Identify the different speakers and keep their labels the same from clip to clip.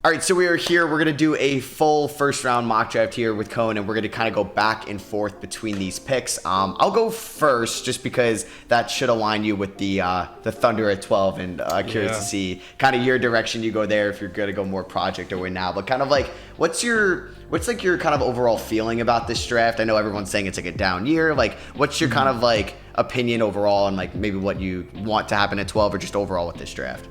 Speaker 1: All right, so we are here. We're going to do a full first round mock draft here with Cone, and we're going to kind of go back and forth between these picks. I'll go first just because that should align you with the Thunder at 12, and curious to see kind of your direction you go there, if you're going to go more project or win now. But kind of like, what's your kind of overall feeling about this draft? I know everyone's saying it's like a down year. Like, what's your kind of like opinion overall, and like maybe what you want to happen at 12 or just overall with this draft?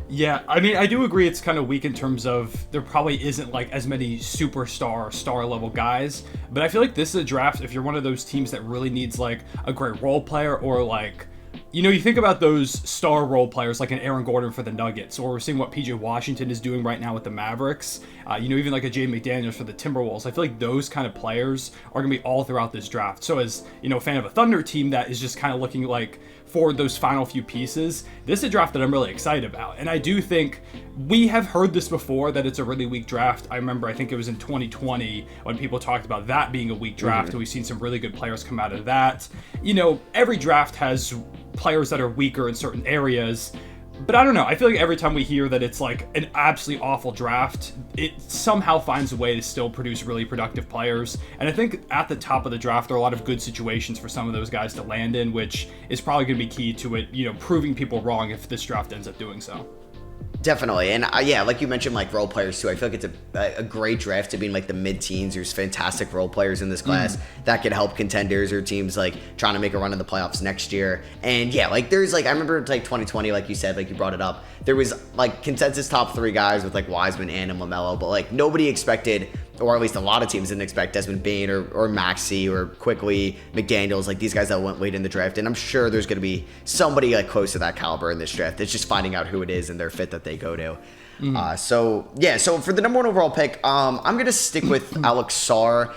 Speaker 2: Yeah, I mean, I do agree it's kind of weak in terms of there probably isn't like as many superstar, star level guys, but I feel like this is a draft if you're one of those teams that really needs like a great role player, or like, you know, you think about those star role players like an Aaron Gordon for the Nuggets, or we're seeing what PJ Washington is doing right now with the Mavericks, you know, even like a Jay McDaniels for the Timberwolves. I feel like those kind of players are going to be all throughout this draft. So as, you know, a fan of a Thunder team that is just kind of looking like for those final few pieces, this is a draft that I'm really excited about. And I do think we have heard this before, that it's a really weak draft. I remember, I think it was in 2020 when people talked about that being a weak draft, and we've seen some really good players come out of that. You know, every draft has players that are weaker in certain areas, but I don't know. I feel like every time we hear that it's like an absolutely awful draft, it somehow finds a way to still produce really productive players. And I think at the top of the draft, there are a lot of good situations for some of those guys to land in, which is probably going to be key to it, you know, proving people wrong if this draft ends up doing so.
Speaker 1: Definitely. And yeah, like you mentioned, like role players too. I feel like it's a great draft to be in like the mid-teens. There's fantastic role players in this class that could help contenders or teams like trying to make a run in the playoffs next year. And yeah, like there's like, I remember like 2020, like you said, like you brought it up, there was like consensus top 3 guys with like Wiseman and LaMelo, but like nobody expected, or at least a lot of teams didn't expect, Desmond Bane or Maxey or Quickly, McDaniels, like these guys that went late in the draft. And I'm sure there's going to be somebody like close to that caliber in this draft. It's just finding out who it is and their fit that they go to. So for the number 1 overall pick, I'm going to stick with Alex Sarr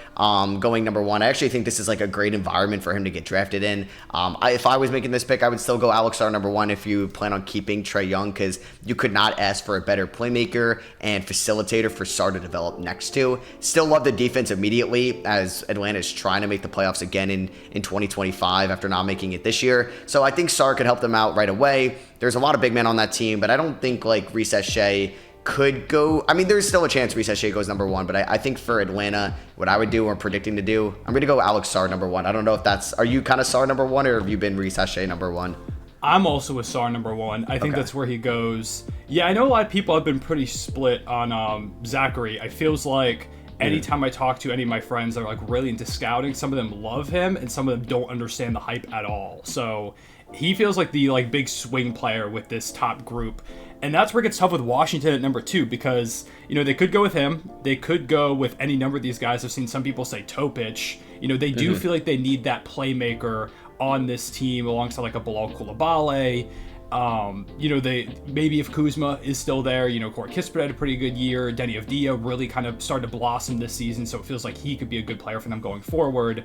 Speaker 1: going number 1. I actually think this is like a great environment for him to get drafted in. If I was making this pick, I would still go Alex Sarr number 1 if you plan on keeping Trae Young, because you could not ask for a better playmaker and facilitator for Sarr to develop next to. Still love the defense immediately, as Atlanta is trying to make the playoffs again in 2025 after not making it this year. So I think Sarr could help them out right away. There's a lot of big men on that team, but I don't think like Reese Shea could go. I mean, there's still a chance Reese Shea goes number 1, but I think for Atlanta, what I would do or predicting to do, I'm going to go Alex Sarr number 1. I don't know if that's, are you kind of Sarr number 1, or have you been Reese Shea number 1?
Speaker 2: I'm also with Sarr number 1. I think that's where he goes. Yeah, I know a lot of people have been pretty split on Zachary. I feels like anytime I talk to any of my friends that are like really into scouting, some of them love him and some of them don't understand the hype at all. So he feels like the like big swing player with this top group. And that's where it gets tough with Washington at number 2, because, you know, they could go with him. They could go with any number of these guys. I've seen some people say Topic. You know, they do feel like they need that playmaker on this team alongside like a Bilal Coulibaly. You know, they maybe if Kuzma is still there, you know, Corey Kispert had a pretty good year. Denny Avdija really kind of started to blossom this season, so it feels like he could be a good player for them going forward.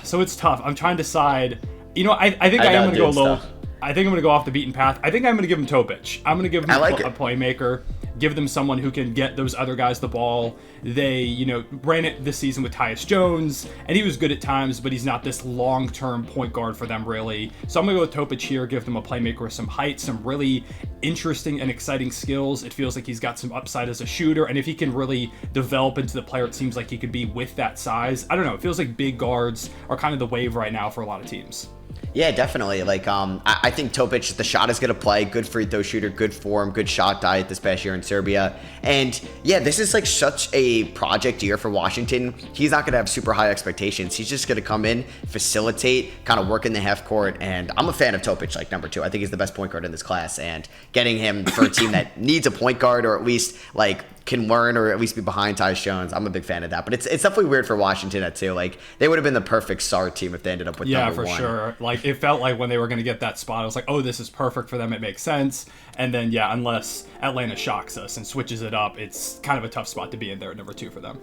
Speaker 2: So it's tough. I'm trying to decide. You know, I think I am going to go a little. I think I'm going to go off the beaten path. I think I'm going to give him Topic. I'm going to give him a playmaker, give them someone who can get those other guys the ball. They, you know, ran it this season with Tyus Jones, and he was good at times, but he's not this long-term point guard for them, really. So I'm going to go with Topic here, give them a playmaker with some height, some really interesting and exciting skills. It feels like he's got some upside as a shooter, and if he can really develop into the player it seems like he could be with that size, I don't know, it feels like big guards are kind of the wave right now for a lot of teams.
Speaker 1: Yeah, definitely. Like, I think Topic, the shot is going to play. Good free throw shooter, good form, good shot diet this past year in Serbia. And yeah, this is like such a project year for Washington. He's not going to have super high expectations. He's just going to come in, facilitate, kind of work in the half court. And I'm a fan of Topic, like number 2. I think he's the best point guard in this class. And getting him for a team that needs a point guard, or at least like can learn or at least be behind Tyus Jones, I'm a big fan of that. But it's definitely weird for Washington at 2. Like, they would have been the perfect Sarr team if they ended up with number 1.
Speaker 2: Yeah, for sure. Like, it felt like when they were going to get that spot, I was like, oh, this is perfect for them. It makes sense. And then, yeah, unless Atlanta shocks us and switches it up, it's kind of a tough spot to be in there at number 2 for them.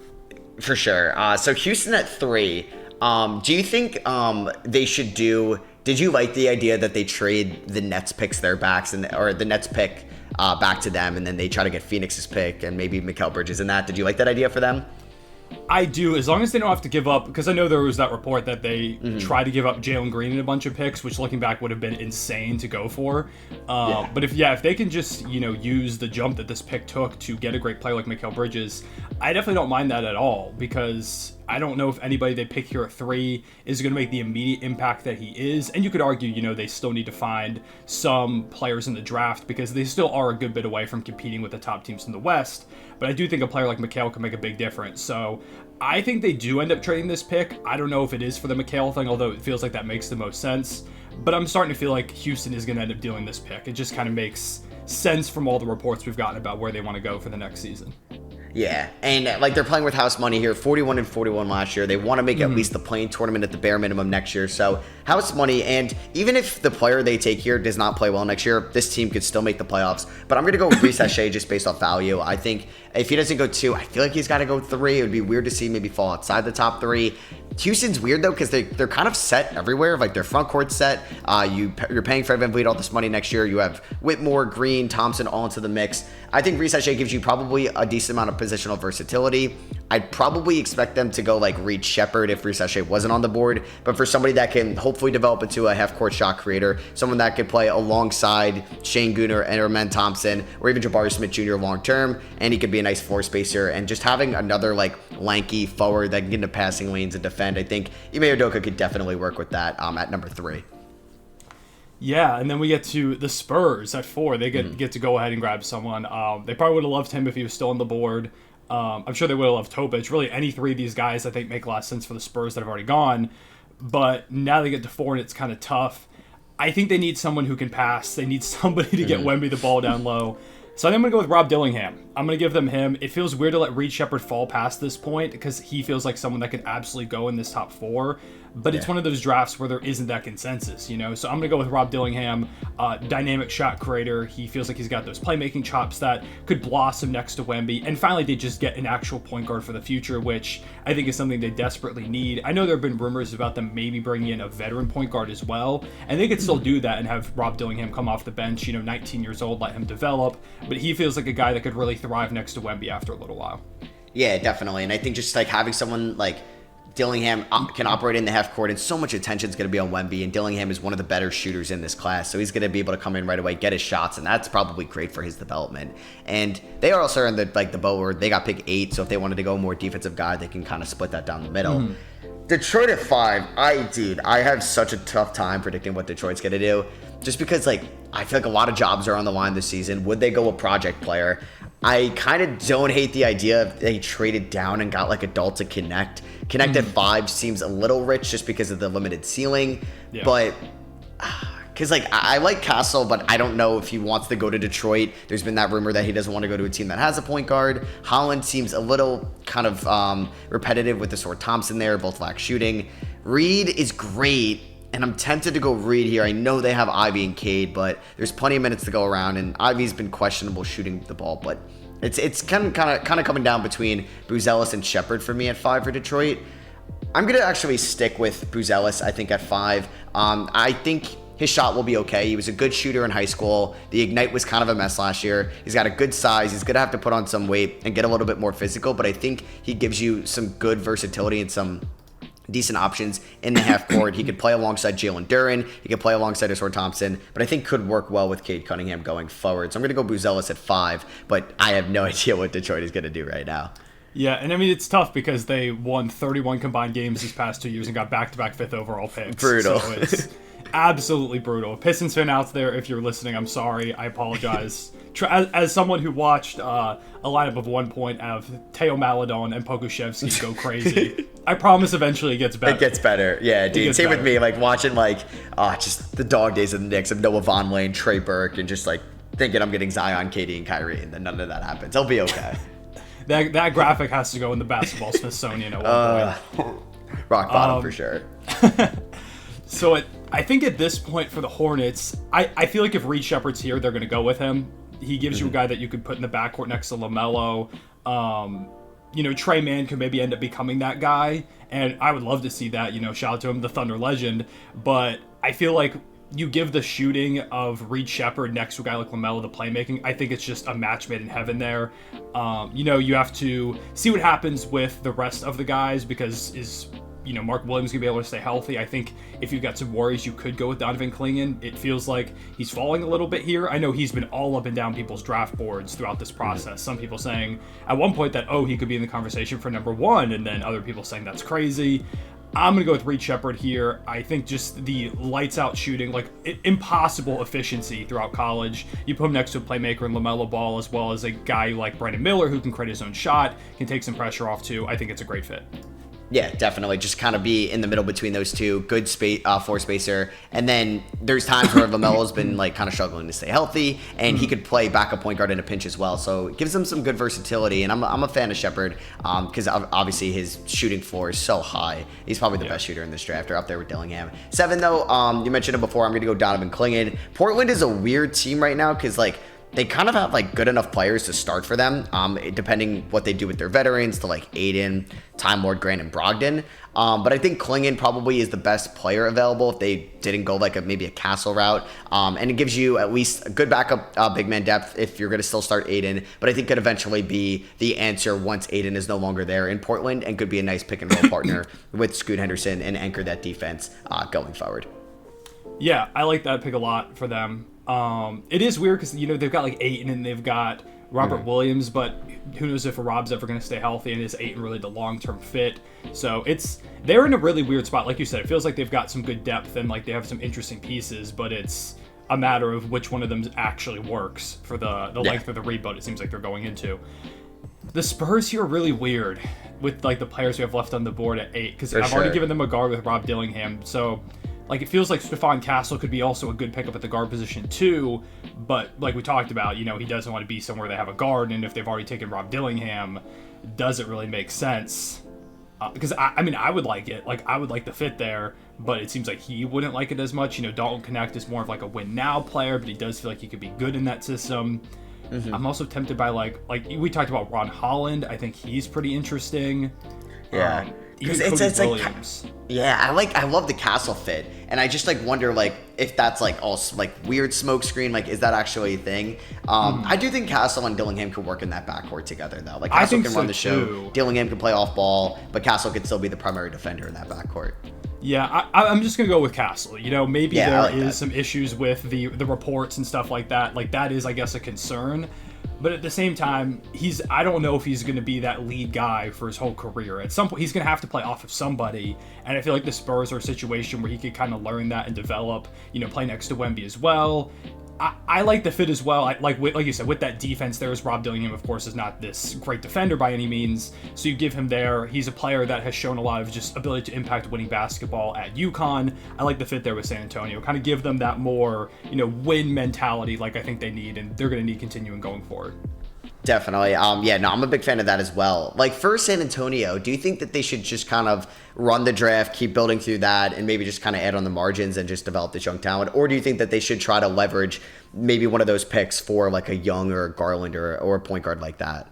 Speaker 1: For sure. So Houston at 3. Do you think they should do... Did you like the idea that they trade the Nets picks their backs, or the Nets pick back to them, and then they try to get Phoenix's pick and maybe Mikal Bridges in that? Did you like that idea for them?
Speaker 2: I do, as long as they don't have to give up, because I know there was that report that they tried to give up Jalen Green in a bunch of picks, which looking back would have been insane to go for. But if they can just, use the jump that this pick took to get a great player like Mikal Bridges, I definitely don't mind that at all, because I don't know if anybody they pick here at 3 is going to make the immediate impact that he is. And you could argue, they still need to find some players in the draft because they still are a good bit away from competing with the top teams in the West. But I do think a player like Mikal can make a big difference. So I think they do end up trading this pick. I don't know if it is for the Mikal thing, although it feels like that makes the most sense. But I'm starting to feel like Houston is going to end up doing this pick. It just kind of makes sense from all the reports we've gotten about where they want to go for the next season.
Speaker 1: Yeah, and they're playing with house money here, 41-41 last year. They want to make at least the play-in tournament at the bare minimum next year. So house money, and even if the player they take here does not play well next year, this team could still make the playoffs. But I'm going to go with Reece Shea just based off value. I think if he doesn't go 2, I feel like he's got to go 3. It would be weird to see maybe fall outside the top 3. Houston's weird though because they're kind of set everywhere. Like their front court's set. You're paying Fred VanVleet all this money next year. You have Whitmore, Green, Thompson all into the mix. I think Reece Shea gives you probably a decent amount of positional versatility. I'd probably expect them to go like Reed Shepherd if Reece Shea wasn't on the board. But for somebody that can hopefully develop into a half-court shot creator, someone that could play alongside Shane Gooner and Amen Thompson or even Jabari Smith Jr. long-term, and he could be a nice floor spacer. And just having another like lanky forward that can get into passing lanes and defend, I think Ime Udoka could definitely work with that at number 3.
Speaker 2: Yeah, and then we get to the Spurs at 4. They get to go ahead and grab someone. They probably would have loved him if he was still on the board. I'm sure they would have loved Topic. Really, any 3 of these guys I think make a lot of sense for the Spurs that have already gone. But now they get to 4 and it's kind of tough. I think they need someone who can pass. They need somebody to get Wemby the ball down low. So I think I'm going to go with Rob Dillingham. I'm going to give them him. It feels weird to let Reed Shepherd fall past this point because he feels like someone that could absolutely go in this top 4. But it's one of those drafts where there isn't that consensus, So I'm going to go with Rob Dillingham, dynamic shot creator. He feels like he's got those playmaking chops that could blossom next to Wemby. And finally, they just get an actual point guard for the future, which I think is something they desperately need. I know there have been rumors about them maybe bringing in a veteran point guard as well. And they could still do that and have Rob Dillingham come off the bench, 19 years old, let him develop. But he feels like a guy that could really thrive next to Wemby after a little while.
Speaker 1: Yeah, definitely. And I think just like having someone like Dillingham can operate in the half court, and so much attention is going to be on Wemby, and Dillingham is one of the better shooters in this class, so he's going to be able to come in right away, get his shots, and that's probably great for his development. And they are also in the boat where they got pick 8, so if they wanted to go more defensive guy, they can kind of split that down the middle. Detroit at 5, I have such a tough time predicting what Detroit's going to do, just because I feel like a lot of jobs are on the line this season. Would they go a project player? I kind of don't hate the idea if they traded down and got like adult to connect. Connect at 5 seems a little rich just because of the limited ceiling. Yeah. But because I like Castle, but I don't know if he wants to go to Detroit. There's been that rumor that he doesn't want to go to a team that has a point guard. Holland seems a little kind of repetitive with the Sword Thompson there. Both lack shooting. Reed is great. And I'm tempted to go Reed here. I know they have Ivy and Cade, but there's plenty of minutes to go around, and Ivy's been questionable shooting the ball. But it's kind of coming down between Buzelis and Shepherd for me at 5 for Detroit. I'm gonna actually stick with Buzelis. I think at 5. I think his shot will be okay. He was a good shooter in high school. The Ignite was kind of a mess last year. He's got a good size. He's gonna have to put on some weight and get a little bit more physical. But I think he gives you some good versatility and some decent options in the half court. He could play alongside Jalen Duren. He could play alongside Osor Thompson, but I think could work well with Cade Cunningham going forward. So I'm going to go Buzelis at 5, but I have no idea what Detroit is going to do right now.
Speaker 2: Yeah, and I mean, it's tough because they won 31 combined games these past 2 years and got back-to-back 5th overall picks.
Speaker 1: Brutal.
Speaker 2: So it's absolutely brutal. Pistons fan out there, if you're listening, I'm sorry. I apologize. As someone who watched a lineup of 1 point of Teo Maledon and Pokuševski go crazy, I promise eventually it gets better.
Speaker 1: It gets better. Yeah, dude. Same with me. Watching just the dog days of the Knicks of Noah Vonleh and Trey Burke and just thinking I'm getting Zion, KD, and Kyrie, and then none of that happens. I'll be okay.
Speaker 2: That graphic has to go in the basketball Smithsonian at one point.
Speaker 1: Rock bottom for sure.
Speaker 2: So I think at this point for the Hornets, I feel like if Reed Shepherd's here, they're going to go with him. He gives you a guy that you could put in the backcourt next to LaMelo. Trey Mann could maybe end up becoming that guy, and I would love to see that. Shout out to him, the Thunder legend. But I feel like you give the shooting of Reed Shepherd next to a guy like LaMelo the playmaking. I think it's just a match made in heaven there. You have to see what happens with the rest of the guys, because Mark Williams gonna be able to stay healthy. I think if you've got some worries, you could go with Donovan Clingan. It feels like he's falling a little bit here. I know he's been all up and down people's draft boards throughout this process. Some people saying at one point that, he could be in the conversation for number 1, and then other people saying that's crazy. I'm going to go with Reed Shepherd here. I think just the lights out shooting, impossible efficiency throughout college. You put him next to a playmaker in LaMelo Ball, as well as a guy like Brandon Miller who can create his own shot, can take some pressure off too. I think it's a great fit.
Speaker 1: Yeah, definitely. Just kind of be in the middle between those two. Good floor spacer. And then there's times where LaMelo's been kind of struggling to stay healthy, and he could play backup point guard in a pinch as well. So it gives him some good versatility. And I'm a fan of Shepherd because obviously his shooting floor is so high. He's probably the best shooter in this draft, or up there with Dillingham. 7 though, you mentioned it before. I'm going to go Donovan Clingan. Portland is a weird team right now because they kind of have good enough players to start for them, depending what they do with their veterans, to Aiden, Time Lord, Grant, and Brogdon. But I think Clingan probably is the best player available if they didn't go maybe a Castle route. And it gives you at least a good backup big man depth if you're going to still start Aiden. But I think could eventually be the answer once Aiden is no longer there in Portland, and could be a nice pick and roll partner with Scoot Henderson and anchor that defense going forward.
Speaker 2: Yeah, I like that pick a lot for them. It is weird because they've got Ayton and they've got Robert Williams, but who knows if Rob's ever going to stay healthy, and is Ayton really the long-term fit? So they're in a really weird spot. Like you said, it feels like they've got some good depth and they have some interesting pieces, but it's a matter of which one of them actually works for the length of the rebuild it seems like they're going into. The Spurs here are really weird with the players we have left on the board at 8, because I've already given them a guard with Rob Dillingham, so it feels like Stephon Castle could be also a good pickup at the guard position too, but like we talked about, he doesn't want to be somewhere they have a guard, and if they've already taken Rob Dillingham, does it really make sense? Because I would like it. I would like the fit there, but it seems like he wouldn't like it as much. Dalton Connect is more of a win now player, but he does feel like he could be good in that system. I'm also tempted by we talked about Ron Holland. I think he's pretty interesting.
Speaker 1: Yeah.
Speaker 2: Even it's Williams.
Speaker 1: I love the Castle fit, and I just wonder if that's all weird smoke screen, is that actually a thing? I do think Castle and Dillingham could work in that backcourt together though. Castle can run the show, Dillingham can play off ball, but Castle could still be the primary defender in that backcourt.
Speaker 2: Yeah, I'm just gonna go with Castle. Maybe there is some issues with the reports and stuff like that. That is, I guess, a concern. But at the same time, I don't know if he's going to be that lead guy for his whole career. At some point, he's going to have to play off of somebody. And I feel like the Spurs are a situation where he could kind of learn that and develop, play next to Wemby as well. I like the fit as well. Like you said, with that defense, there's Rob Dillingham, of course, is not this great defender by any means. So you give him there. He's a player that has shown a lot of just ability to impact winning basketball at UConn. I like the fit there with San Antonio. Kind of give them that more, win mentality I think they need, and they're going to need continuing going forward.
Speaker 1: Definitely. I'm a big fan of that as well. For San Antonio, do you think that they should just kind of run the draft, keep building through that, and maybe just kind of add on the margins and just develop this young talent? Or do you think that they should try to leverage maybe one of those picks for a Young or a Garland or a point guard like that?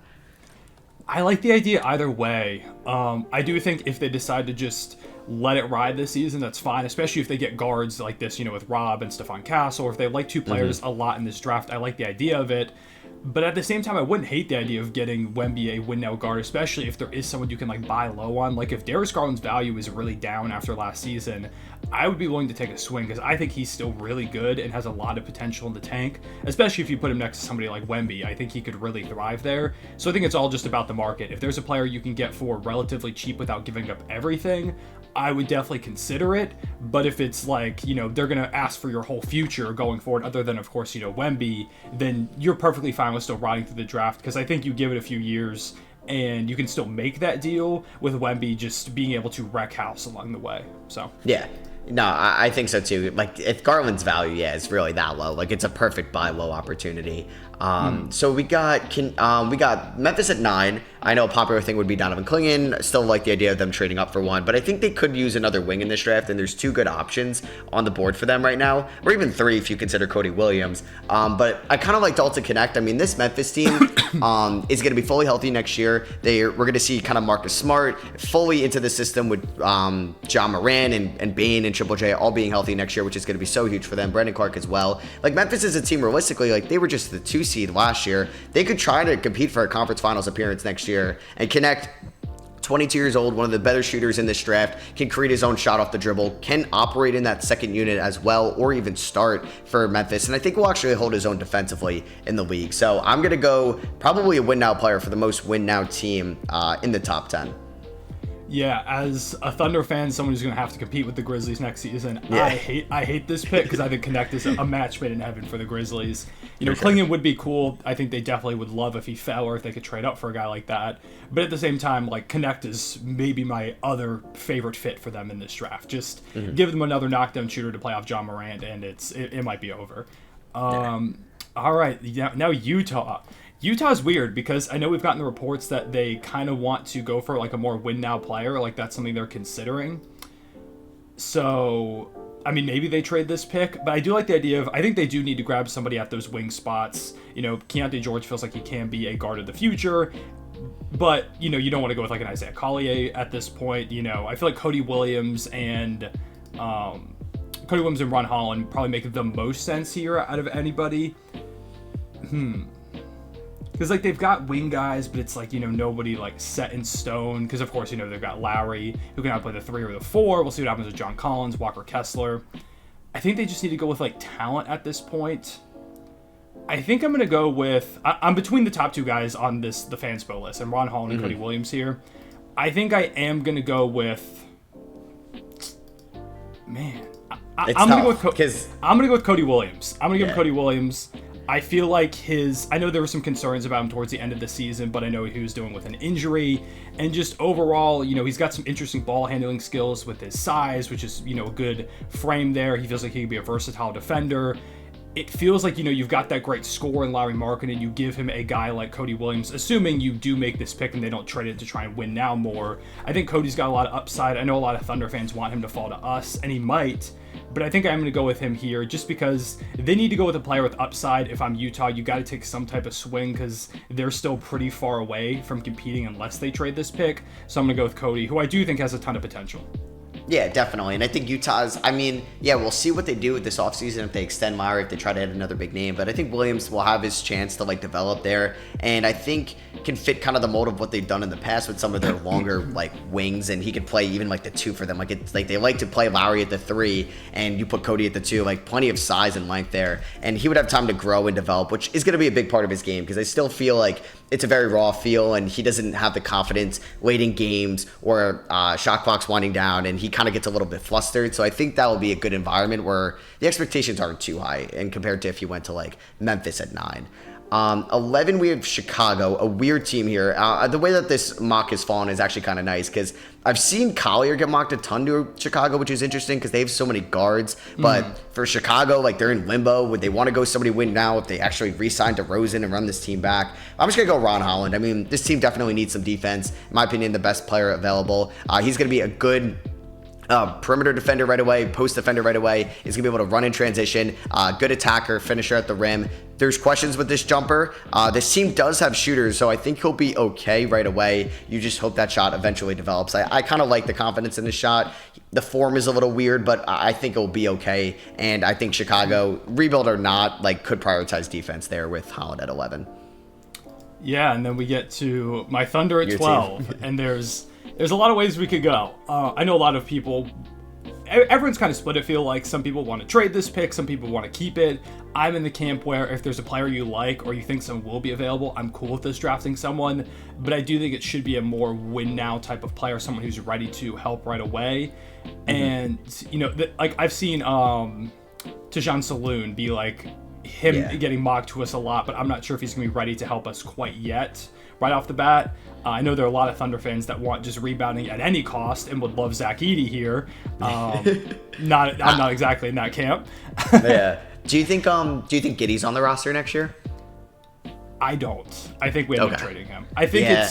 Speaker 2: I like the idea either way. I do think if they decide to just let it ride this season, that's fine, especially if they get guards like this, with Rob and Stephon Castle, or if they like two players a lot in this draft. I like the idea of it. But at the same time, I wouldn't hate the idea of getting Wemby a win-now guard, especially if there is someone you can buy low on. If Darius Garland's value is really down after last season, I would be willing to take a swing because I think he's still really good and has a lot of potential in the tank, especially if you put him next to somebody like Wemby. I think he could really thrive there. So I think it's all just about the market. If there's a player you can get for relatively cheap without giving up everything, I would definitely consider it. But if it's they're going to ask for your whole future going forward, other than, of course, Wemby, then you're perfectly fine with still riding through the draft, because I think you give it a few years and you can still make that deal with Wemby just being able to wreck house along the way. So
Speaker 1: yeah. No, I think so too. If Garland's value, is really that low. It's a perfect buy low opportunity. So we got Memphis at 9. I know a popular thing would be Donovan Clingan. Still like the idea of them trading up for one, but I think they could use another wing in this draft, and there's 2 good options on the board for them right now, or even 3 if you consider Cody Williams. But I kind of like Dalton Connect. I mean, this Memphis team is going to be fully healthy next year. We're going to see kind of Marcus Smart fully into the system with John Moran and Bane and Triple J all being healthy next year, which is going to be so huge for them. Brandon Clark as well. Like, Memphis is a team, realistically, like, they were just the 2 seed last year. They could try to compete for a conference finals appearance next year, and Connect, 22 years old, one of the better shooters in this draft, can create his own shot off the dribble, can operate in that second unit as well, or even start for Memphis, and I think will actually hold his own defensively in the league. So I'm going to go probably a win-now player for the most win-now team in the top 10.
Speaker 2: Yeah, as a Thunder fan, someone who's going to have to compete with the Grizzlies next season,
Speaker 1: yeah.
Speaker 2: I hate this pick because I think Connect is a match made in heaven for the Grizzlies. You know, Clingan would be cool. I think they definitely would love if he fell or if they could trade up for a guy like that. But at the same time, like, Connect is maybe my other favorite fit for them in this draft. Just give them another knockdown shooter to play off John Morant, and it might be over. All right, now Utah. Utah's weird because I know we've gotten the reports that they kind of want to go for like a more win-now player, like that's something they're considering. So, I mean, maybe they trade this pick, but I do like the idea of, I think they do need to grab somebody at those wing spots. You know, Keontae George feels like he can be a guard of the future, but, you know, you don't want to go with like an Isaiah Collier at this point. You know, I feel like Cody Williams and Ron Holland probably make the most sense here out of anybody. Because, like, they've got wing guys, but it's, like, you know, nobody, like, set in stone. Because, of course, you know, they've got Lowry, who can either play the 3 or the 4. We'll see what happens with John Collins, Walker Kessler. I think they just need to go with, like, talent at this point. I think I'm going to go with... I'm between the top 2 guys on the Fanspo list, and Ron Holland and Cody Williams here. I think I am going to go with... Man. I'm going to go with Cody Williams. I'm going to give him Cody Williams. I feel like I know there were some concerns about him towards the end of the season, but I know he was dealing with an injury. And just overall, you know, he's got some interesting ball handling skills with his size, which is, you know, a good frame there. He feels like he could be a versatile defender. It feels like, you know, you've got that great score in Lauri Markkanen, and you give him a guy like Cody Williams, assuming you do make this pick and they don't trade it to try and win now more. I think Cody's got a lot of upside. I know a lot of Thunder fans want him to fall to us, and he might. But I think I'm going to go with him here just because they need to go with a player with upside. If I'm Utah, you got to take some type of swing because they're still pretty far away from competing unless they trade this pick. So I'm going to go with Cody, who I do think has a ton of potential.
Speaker 1: Yeah, definitely. And I think we'll see what they do with this offseason if they extend Lowry, if they try to add another big name. But I think Williams will have his chance to, like, develop there. And I think can fit kind of the mold of what they've done in the past with some of their longer, like, wings. And he could play even, like, the 2 for them. Like, it's like they like to play Lowry at the 3 and you put Cody at the 2. Like, plenty of size and length there. And he would have time to grow and develop, which is going to be a big part of his game because I still feel like it's a very raw feel and he doesn't have the confidence late in games or shot clocks winding down, and he kind of gets a little bit flustered. So I think that will be a good environment where the expectations aren't too high and compared to if you went to like Memphis at 9. 11, we have Chicago, a weird team here. The way that this mock has fallen is actually kind of nice because I've seen Collier get mocked a ton to Chicago, which is interesting because they have so many guards. But for Chicago, like, they're in limbo. Would they want to go somebody win now if they actually re-sign DeRozan and run this team back? I'm just going to go Ron Holland. I mean, this team definitely needs some defense. In my opinion, the best player available. He's going to be a good perimeter defender right away, post defender right away. He's going to be able to run in transition, good attacker, finisher at the rim. There's questions with this jumper. This team does have shooters, so I think he'll be okay right away. You just hope that shot eventually develops. I kind of like the confidence in his shot. The form is a little weird, but I think it'll be okay. And I think Chicago, rebuild or not, like, could prioritize defense there with Holland at 11.
Speaker 2: Yeah, and then we get to my Thunder at 12, and there's a lot of ways we could go. I know a lot of people, everyone's kind of split, I feel like. Some people want to trade this pick, some people want to keep it. I'm in the camp where if there's a player you like or you think someone will be available, I'm cool with this drafting someone. But I do think it should be a more win-now type of player, someone who's ready to help right away. And, you know, like, I've seen Tajon Saloon be like, getting mocked to us a lot, but I'm not sure if he's going to be ready to help us quite yet. Right off the bat, I know there are a lot of Thunder fans that want just rebounding at any cost and would love Zach Edey here. I'm not exactly in that camp.
Speaker 1: Yeah. Do you think Giddey's on the roster next year?
Speaker 2: I don't. I think we end up trading him. I think
Speaker 1: Yeah.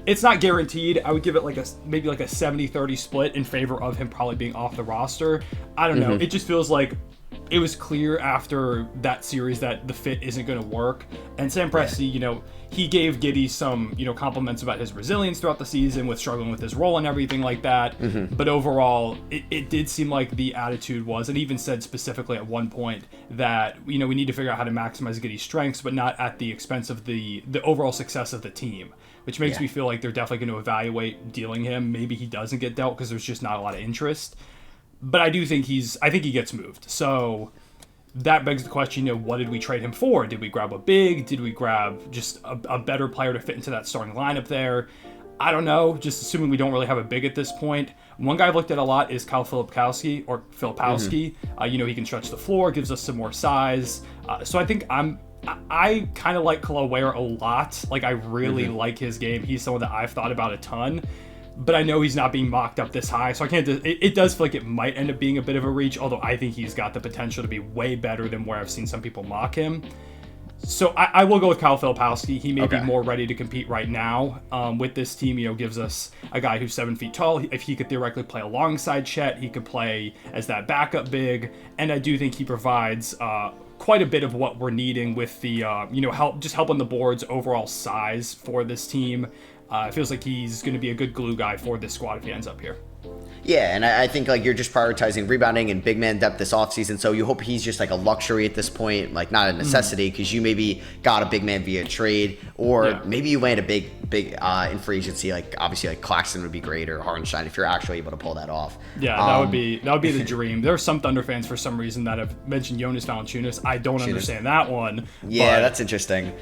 Speaker 2: it's not guaranteed. I would give it like maybe like a 70-30 split in favor of him probably being off the roster. I don't know. It just feels like it was clear after that series that the fit isn't going to work. And Sam Presti, you know, he gave Giddey some, you know, compliments about his resilience throughout the season with struggling with his role and everything like that. But overall, it did seem like the attitude was, and even said specifically at one point that, you know, we need to figure out how to maximize Giddey's strengths, but not at the expense of the overall success of the team, which makes me feel like they're definitely going to evaluate dealing him. Maybe he doesn't get dealt because there's just not a lot of interest. But I do think I think he gets moved. So that begs the question, you know, what did we trade him for? Did we grab a big? Did we grab just a better player to fit into that starting lineup there? I don't know, just assuming we don't really have a big at this point. One guy I've looked at a lot is Kyle Filipowski. You know, he can stretch the floor, gives us some more size. So I think I kind of like Kel'el Ware a lot. Like, I really like his game. He's someone that I've thought about a ton. But I know he's not being mocked up this high, so I can't. It does feel like it might end up being a bit of a reach, although I think he's got the potential to be way better than where I've seen some people mock him. So I will go with Kyle Filipowski. He may be more ready to compete right now with this team. You know, gives us a guy who's 7 feet tall. If he could theoretically play alongside Chet, he could play as that backup big, and I do think he provides quite a bit of what we're needing with the you know, help on the board's overall size for this team. It feels like he's going to be a good glue guy for this squad if he ends up here.
Speaker 1: Yeah, and I think like you're just prioritizing rebounding and big man depth this offseason, so you hope he's just like a luxury at this point, like not a necessity, because you maybe got a big man via trade, or maybe you land a big in free agency. Like obviously, like Claxton would be great, or Hartenstein if you're actually able to pull that off.
Speaker 2: Yeah, that would be the dream. There are some Thunder fans for some reason that have mentioned Jonas Valanciunas. I don't understand that one.
Speaker 1: Yeah, that's interesting.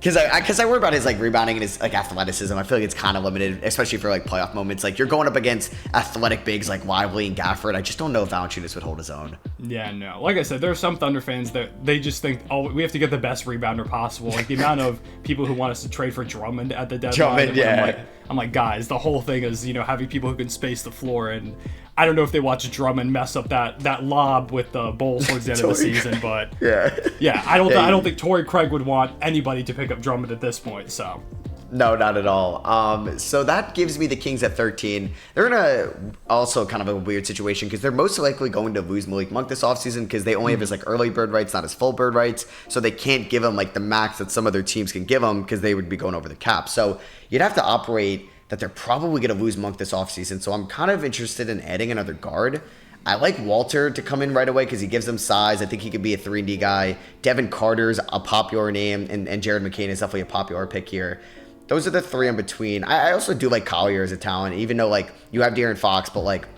Speaker 1: Because I worry about his like rebounding and his like athleticism. I feel like it's kind of limited, especially for like playoff moments. Like you're going up against athletic bigs like Lively and Gafford. I just don't know if Valanciunas would hold his own. Yeah,
Speaker 2: no. Like I said, there are some Thunder fans that they just think, oh, we have to get the best rebounder possible. Like the amount of people who want us to trade for Drummond at the deadline. I'm like, guys, the whole thing is, you know, having people who can space the floor, and I don't know if they watch Drummond mess up that lob with the Bulls towards the end of the season, but I don't think Torrey Craig would want anybody to pick up Drummond at this point. So
Speaker 1: no, not at all. So that gives me the Kings at 13. They're in a also kind of a weird situation because they're most likely going to lose Malik Monk this offseason because they only have his like early bird rights, not his full bird rights. So they can't give him like the max that some other teams can give him because they would be going over the cap. So you'd have to operate that they're probably going to lose Monk this offseason. So I'm kind of interested in adding another guard. I like Walter to come in right away because he gives them size. I think he could be a 3-and-D guy. Devin Carter's a popular name, and Jared McCain is definitely a popular pick here. Those are the three in between. I also do like Collier as a talent, even though like you have De'Aaron Fox, but like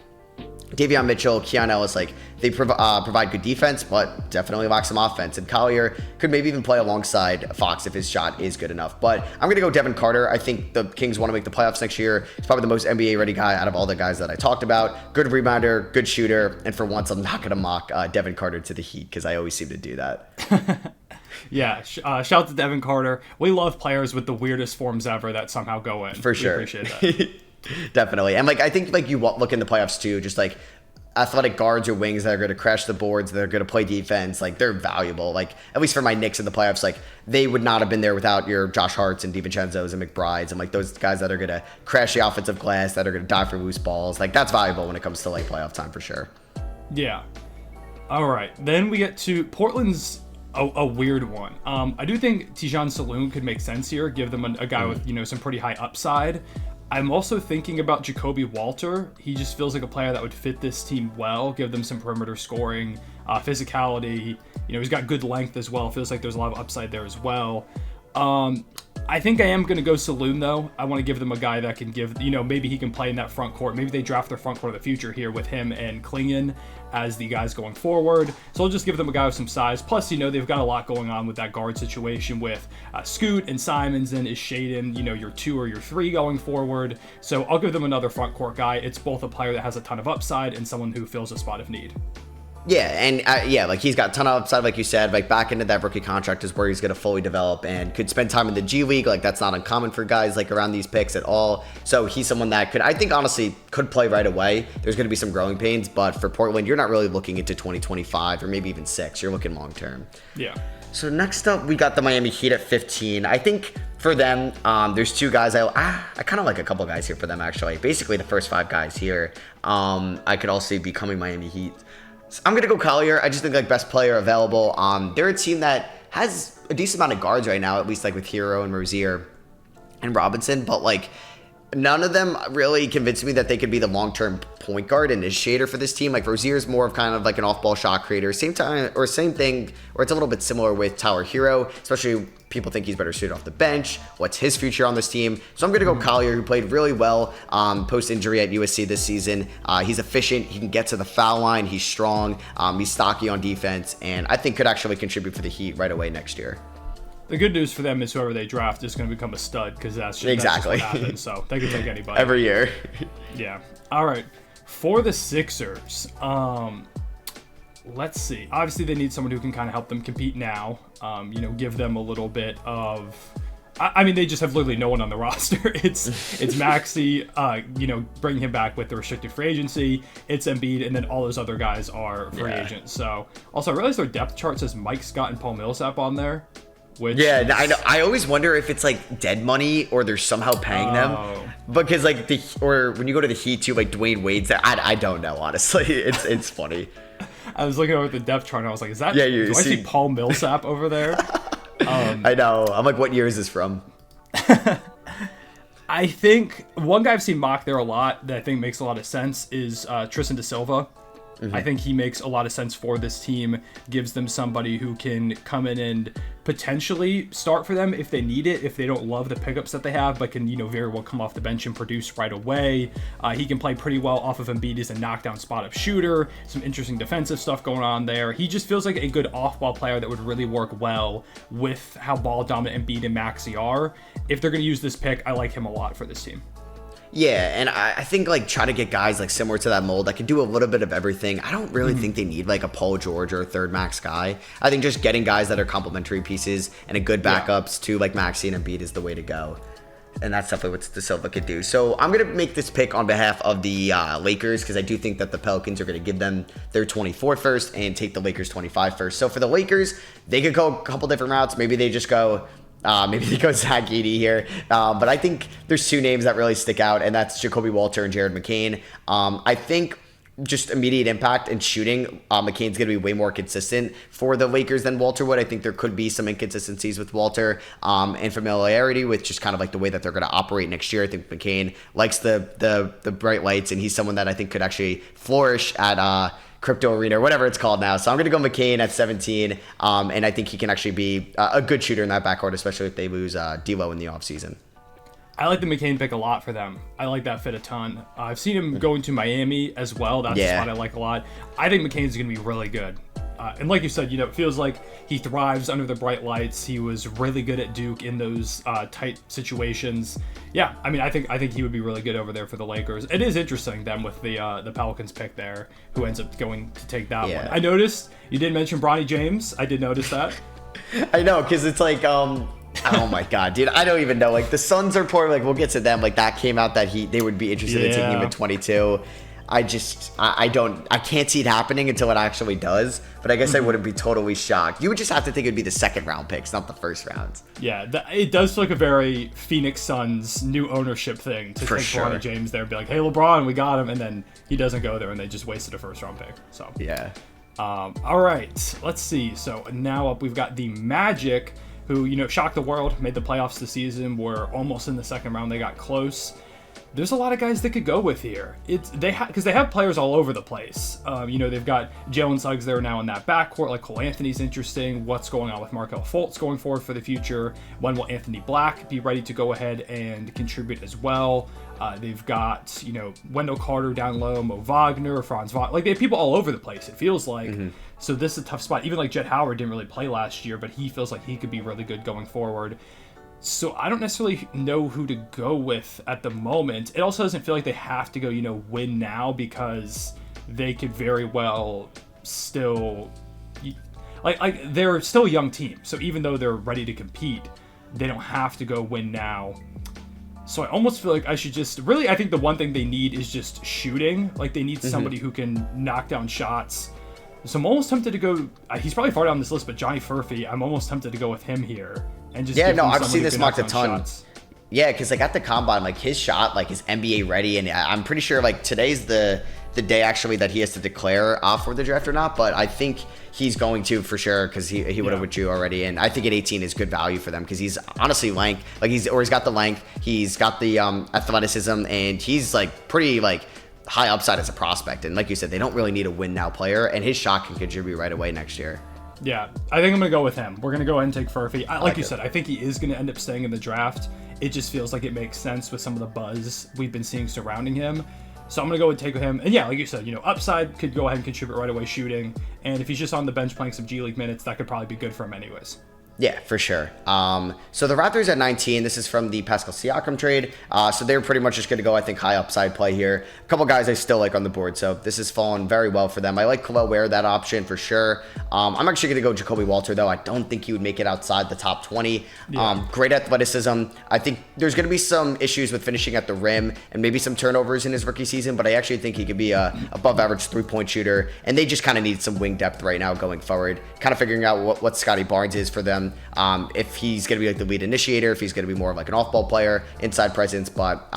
Speaker 1: Davion Mitchell, Keon Ellis, like they provide good defense, but definitely lack some offense. And Collier could maybe even play alongside Fox if his shot is good enough. But I'm going to go Devin Carter. I think the Kings want to make the playoffs next year. He's probably the most NBA-ready guy out of all the guys that I talked about. Good rebounder, good shooter, and for once, I'm not going to mock Devin Carter to the Heat because I always seem to do that.
Speaker 2: Yeah, shout out to Devin Carter. We love players with the weirdest forms ever that somehow go in.
Speaker 1: For sure.
Speaker 2: We appreciate that.
Speaker 1: Definitely. And like I think like you look in the playoffs too, just like athletic guards or wings that are going to crash the boards, that are going to play defense, like they're valuable. Like at least for my Knicks in the playoffs, like they would not have been there without your Josh Harts and DiVincenzo's and McBrides and like those guys that are going to crash the offensive glass, that are going to die for loose balls. Like that's valuable when it comes to like playoff time for sure.
Speaker 2: Yeah. All right. Then we get to Portland's a weird one. I do think Tijan Saloon could make sense here, give them a guy with, you know, some pretty high upside. I'm also thinking about Jacoby Walter. He just feels like a player that would fit this team well, give them some perimeter scoring, physicality. You know, he's got good length as well. Feels like there's a lot of upside there as well. I think I am going to go Saloon, though. I want to give them a guy that can give, you know, maybe he can play in that front court. Maybe they draft their front court of the future here with him and Klingon as the guys going forward. So I'll just give them a guy with some size. Plus, you know, they've got a lot going on with that guard situation with Scoot and Simons and Shaden, you know, your 2 or your 3 going forward. So I'll give them another front court guy. It's both a player that has a ton of upside and someone who fills a spot of need.
Speaker 1: Yeah, and like he's got a ton of upside, like you said. Like back into that rookie contract is where he's going to fully develop and could spend time in the G League. Like that's not uncommon for guys like around these picks at all. So he's someone that could, I think, honestly, could play right away. There's going to be some growing pains, but for Portland, you're not really looking into 2025 or maybe even 6. You're looking long term.
Speaker 2: Yeah.
Speaker 1: So next up, we got the Miami Heat at 15. I think for them, there's two guys. I kind of like a couple guys here for them, actually. Basically, the first 5 guys here, I could all see becoming Miami Heat. So I'm going to go Collier. I just think, like, best player available. They're a team that has a decent amount of guards right now, at least, like, with Hero and Rozier and Robinson. But, like, none of them really convinced me that they could be the long-term point guard and initiator for this team. Like, Rozier's more of kind of like an off-ball shot creator. Same thing, or it's a little bit similar with Tyler Hero, especially people think he's better suited off the bench. What's his future on this team? So I'm going to go Collier, who played really well post-injury at USC this season. He's efficient. He can get to the foul line. He's strong. He's stocky on defense, and I think could actually contribute for the Heat right away next year.
Speaker 2: The good news for them is whoever they draft is going to become a stud, because that's just
Speaker 1: exactly
Speaker 2: what happens. So they can take anybody
Speaker 1: every year.
Speaker 2: Yeah. All right. For the Sixers, let's see. Obviously, they need someone who can kind of help them compete now. Give them a little bit of. I mean, they just have literally no one on the roster. It's Maxey. Bring him back with the restricted free agency. It's Embiid, and then all those other guys are free agents. So also, I realize their depth chart says Mike Scott and Paul Millsap on there.
Speaker 1: I know. I always wonder if it's like dead money or they're somehow paying them, because like or when you go to the Heat too, like Dwayne Wade's there. I don't know, honestly. It's funny.
Speaker 2: I was looking over at the depth chart and I was like, is that?
Speaker 1: Yeah,
Speaker 2: do I see Paul Millsap over there?
Speaker 1: I know. I'm like, what year is this from?
Speaker 2: I think one guy I've seen mocked there a lot that I think makes a lot of sense is Tristan da Silva. Mm-hmm. I think he makes a lot of sense for this team, gives them somebody who can come in and potentially start for them if they need it, if they don't love the pickups that they have, but can, very well come off the bench and produce right away. He can play pretty well off of Embiid as a knockdown spot-up shooter, some interesting defensive stuff going on there. He just feels like a good off-ball player that would really work well with how ball-dominant Embiid and Maxey are. If they're going to use this pick, I like him a lot for this team.
Speaker 1: Yeah, and I think like try to get guys like similar to that mold that can do a little bit of everything. I don't really think they need like a Paul George or a third max guy. I think just getting guys that are complementary pieces and a good backups to like Maxey and Embiid is the way to go. And that's definitely what Da Silva could do. So I'm going to make this pick on behalf of the Lakers, because I do think that the Pelicans are going to give them their 24 first and take the Lakers 25 first. So for the Lakers, they could go a couple different routes. Maybe they just go... maybe they go Zach Edey here. But I think there's two names that really stick out, and that's Jacoby Walter and Jared McCain. I think just immediate impact and shooting, McCain's going to be way more consistent for the Lakers than Walter would. I think there could be some inconsistencies with Walter and familiarity with just kind of like the way that they're going to operate next year. I think McCain likes the bright lights, and he's someone that I think could actually flourish at Crypto Arena or whatever it's called now. So I'm going to go McCain at 17, and I think he can actually be a good shooter in that backcourt, especially if they lose D'Lo in the offseason.
Speaker 2: I like the McCain pick a lot for them. I like that fit a ton. I've seen him going to Miami as well. That's a spot I like a lot. I think McCain's going to be really good. And like you said, it feels like he thrives under the bright lights. He was really good at Duke in those tight situations. Yeah, I mean, I think he would be really good over there for the Lakers. It is interesting them with the Pelicans pick there, who ends up going to take that one. I noticed you did mention Bronny James. I did notice that.
Speaker 1: I know, because it's like, oh my God, dude, I don't even know. Like the Suns are poor. Like we'll get to them. Like that came out that they would be interested in taking him at 22. I can't see it happening until it actually does, but I guess I wouldn't be totally shocked. You would just have to think it'd be the second round picks, not the first round.
Speaker 2: Yeah, it does feel like a very Phoenix Suns new ownership thing to take Bronny James there and be like, hey, LeBron, we got him, and then he doesn't go there and they just wasted a first round pick. So
Speaker 1: yeah.
Speaker 2: All right, let's see. So now up we've got the Magic, who, shocked the world, made the playoffs this season, were almost in the second round, they got close. There's a lot of guys they could go with here. Because they have players all over the place. They've got Jalen Suggs there now in that backcourt. Like Cole Anthony's interesting. What's going on with Markelle Fultz going forward for the future? When will Anthony Black be ready to go ahead and contribute as well? They've got Wendell Carter down low, Mo Wagner, Franz Wagner. Like they have people all over the place. It feels like. So this is a tough spot. Even like Jet Howard didn't really play last year, but he feels like he could be really good going forward. So I don't necessarily know who to go with at the moment. It also doesn't feel like they have to go, win now, because they could very well still, like they're still a young team. So even though they're ready to compete, they don't have to go win now. So I almost feel like I should I think the one thing they need is just shooting. Like they need somebody who can knock down shots. So I'm almost tempted to go. He's probably far down this list, but Johnny Furphy, I'm almost tempted to go with him here and just give him
Speaker 1: I've seen
Speaker 2: who
Speaker 1: this
Speaker 2: can
Speaker 1: mocked a
Speaker 2: knock down
Speaker 1: ton.
Speaker 2: shots.
Speaker 1: Yeah, because like at the combine, like his shot like is NBA ready, and I'm pretty sure like today's the day actually that he has to declare for the draft or not. But I think he's going to for sure because he would have with you already, and I think at 18 is good value for them because he's honestly lank, like he's got the length, he's got the athleticism, and he's like pretty like high upside as a prospect. And like you said, they don't really need a win now player, and his shot can contribute right away next year.
Speaker 2: Yeah, I think I'm going to go with him. We're going to go ahead and take Furphy. Like you said, I think he is going to end up staying in the draft. It just feels like it makes sense with some of the buzz we've been seeing surrounding him. So I'm going to go and take him. And yeah, like you said, upside could go ahead and contribute right away shooting. And if he's just on the bench playing some G League minutes, that could probably be good for him anyways.
Speaker 1: Yeah, for sure. So the Raptors at 19, this is from the Pascal Siakam trade. So they're pretty much just going to go, I think, high upside play here. A couple guys I still like on the board, so this has fallen very well for them. I like Khalil Ware, that option for sure. I'm actually going to go Jacoby Walter, though. I don't think he would make it outside the top 20. Yeah. Great athleticism. I think there's going to be some issues with finishing at the rim and maybe some turnovers in his rookie season, but I actually think he could be a above average three-point shooter, and they just kind of need some wing depth right now going forward. Kind of figuring out what Scotty Barnes is for them. If he's going to be like the lead initiator, if he's going to be more of like an off-ball player, inside presence, but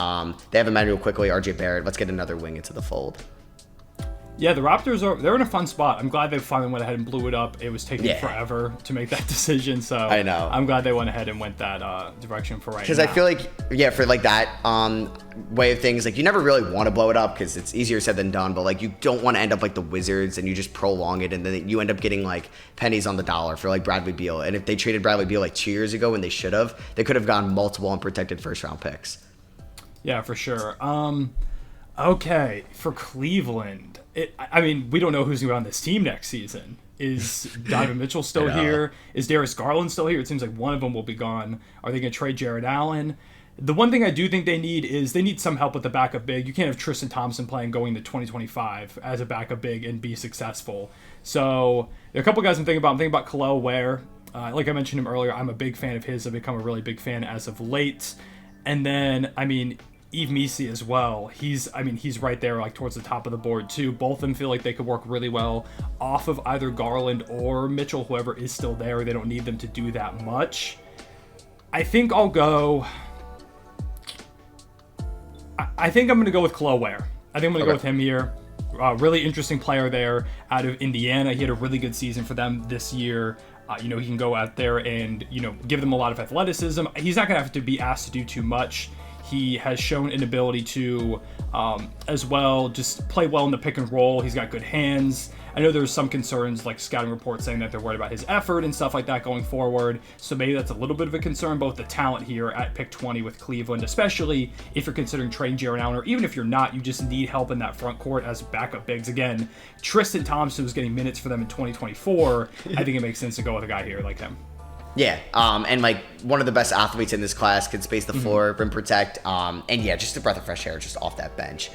Speaker 1: they have Emmanuel Quickly, RJ Barrett. Let's get another wing into the fold.
Speaker 2: Yeah, the Raptors they're in a fun spot. I'm glad they finally went ahead and blew it up. It was taking forever to make that decision, so
Speaker 1: I know.
Speaker 2: I'm glad they went ahead and went that direction for right now.
Speaker 1: Because I feel like, for like that way of things, like you never really want to blow it up because it's easier said than done, but like you don't want to end up like the Wizards and you just prolong it and then you end up getting like pennies on the dollar for like Bradley Beal. And if they traded Bradley Beal like 2 years ago when they should have, they could have gotten multiple unprotected first round picks.
Speaker 2: Yeah, for sure. Okay, for Cleveland, we don't know who's going to be on this team next season. Is Donovan Mitchell still here? Is Darius Garland still here? It seems like one of them will be gone. Are they going to trade Jared Allen? The one thing I do think they need some help with the backup big. You can't have Tristan Thompson playing going to 2025 as a backup big and be successful. So there are a couple guys I'm thinking about. I'm thinking about Khalil Ware. Like I mentioned him earlier, I'm a big fan of his. I've become a really big fan as of late. And then, Yves Missi as well. He's right there like towards the top of the board too. Both of them feel like they could work really well off of either Garland or Mitchell, whoever is still there. They don't need them to do that much. I think I'll go... I think I'm going to go with Khalil Ware. I think I'm going to go with him here. Really interesting player there out of Indiana. He had a really good season for them this year. He can go out there and, give them a lot of athleticism. He's not going to have to be asked to do too much. He has shown an ability to, as well, just play well in the pick and roll. He's got good hands. I know there's some concerns, like scouting reports saying that they're worried about his effort and stuff like that going forward. So maybe that's a little bit of a concern, both the talent here at pick 20 with Cleveland, especially if you're considering trading Jared Allen, or even if you're not, you just need help in that front court as backup bigs. Again, Tristan Thompson was getting minutes for them in 2024. I think it makes sense to go with a guy here like him.
Speaker 1: Yeah, and like one of the best athletes in this class, can space the floor, rim protect, and yeah, just a breath of fresh air just off that bench,